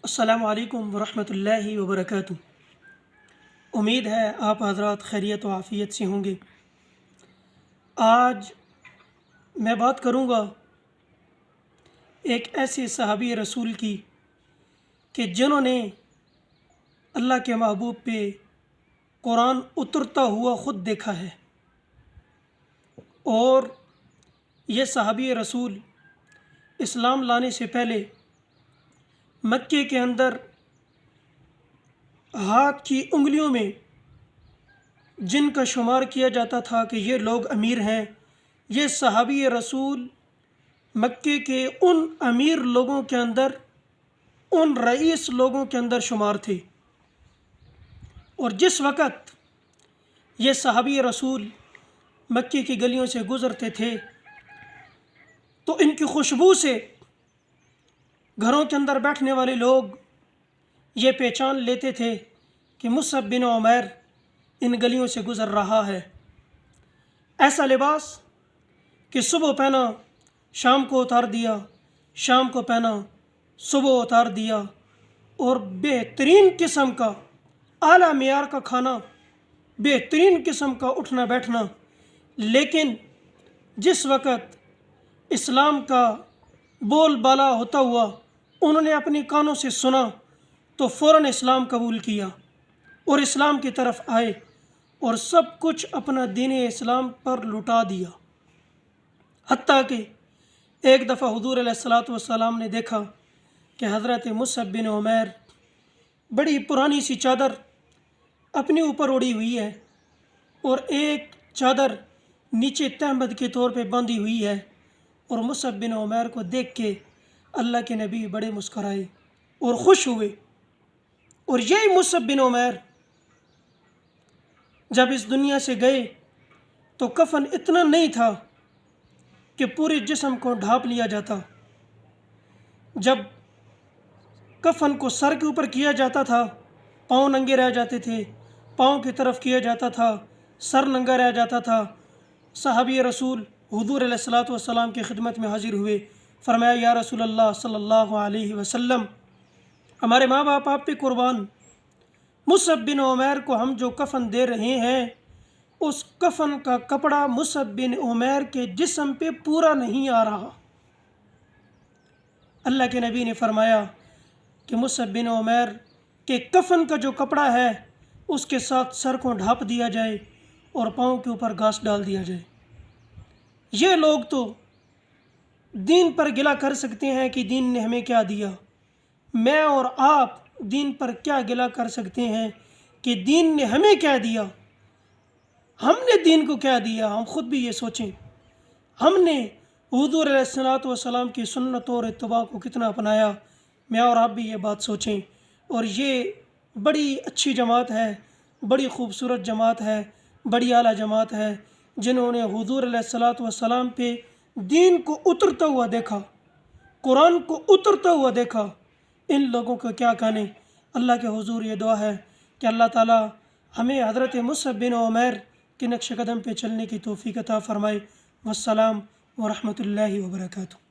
अस्सलामु अलैकुम वरहमतुल्लाहि वबरकातुह। उम्मीद है आप हज़रात खैरियत व आफ़ियत से होंगे। आज मैं बात करूँगा एक ऐसे सहाबी रसूल की कि जिन्होंने अल्लाह के महबूब पे कुरान उतरता हुआ ख़ुद देखा है। और ये सहाबी रसूल इस्लाम लाने से पहले मक्के के अंदर हाथ की उंगलियों में जिनका शुमार किया जाता था कि ये लोग अमीर हैं, ये सहाबी रसूल मक्के के उन अमीर लोगों के अंदर, उन रईस लोगों के अंदर शुमार थे। और जिस वक़्त ये सहाबी रसूल मक्के की गलियों से गुज़रते थे तो इनकी खुशबू से घरों के अंदर बैठने वाले लोग ये पहचान लेते थे कि मुसअब बिन उमैर इन गलियों से गुज़र रहा है। ऐसा लिबास कि सुबह पहना शाम को उतार दिया, शाम को पहना सुबह उतार दिया, और बेहतरीन किस्म का आला मेयार का खाना, बेहतरीन किस्म का उठना बैठना। लेकिन जिस वक़्त इस्लाम का बोलबाला होता हुआ उन्होंने अपने कानों से सुना तो फ़ौरन इस्लाम कबूल किया और इस्लाम की तरफ आए और सब कुछ अपना दीन इस्लाम पर लुटा दिया। हत्ता कि एक दफ़ा हुज़ूर अलैहिस्सलातु वस्सलाम ने देखा कि हज़रत मुसअब बिन उमैर बड़ी पुरानी सी चादर अपने ऊपर ओढ़ी हुई है और एक चादर नीचे तहमद के तौर पे बांधी हुई है। और मुसअब बिन उमैर को देख के अल्लाह के नबी बड़े मुस्कराए और ख़ुश हुए। और यही मुसअब बिन उमैर जब इस दुनिया से गए तो कफन इतना नहीं था कि पूरे जिस्म को ढाँप लिया जाता। जब कफन को सर के ऊपर किया जाता था, पाँव नंगे रह जाते थे, पाँव की तरफ किया जाता था, सर नंगा रह जाता था। सहाबी रसूल हुज़ूर अलैहिस्सलातु वस्सलाम की खिदमत में हाजिर हुए, फरमाया या रसूल अल्लाह सल्लल्लाहु अलैहि वसल्लम, हमारे माँ बाप आप पे कुर्बान, मुसअब बिन उमैर को हम जो कफ़न दे रहे हैं उस कफ़न का कपड़ा मुसअब बिन उमैर के जिस्म पे पूरा नहीं आ रहा। अल्लाह के नबी ने फरमाया कि मुसअब बिन उमैर के कफ़न का जो कपड़ा है उसके साथ सर को ढाँप दिया जाए और पाँव के ऊपर घास डाल दिया जाए। ये लोग तो दीन पर गिला कर सकते हैं कि दीन ने हमें क्या दिया। मैं और आप दीन पर क्या गिला कर सकते हैं कि दीन ने हमें क्या दिया। हमने दीन को क्या दिया, हम ख़ुद भी ये सोचें। हमने हुज़ूर अलैहिस्सलातु वस्सलाम की सुन्नत और इत्तिबा को कितना अपनाया, मैं और आप भी ये बात सोचें। और ये बड़ी अच्छी जमात है, बड़ी ख़ूबसूरत जमात है, बड़ी आला जमात है, जिन्होंने हुज़ूर अलैहिस्सलातु वस्सलाम पे दीन को उतरता हुआ देखा, कुरान को उतरता हुआ देखा। इन लोगों को क्या कहने। अल्लाह के हुज़ूर ये दुआ है कि अल्लाह ताला हमें हज़रत मुसअब बिन उमैर के नक्श कदम पे चलने की तौफ़ीक़ अता फ़रमाए। वस्सलाम व रहमतुल्लाहि व बरकातुहू।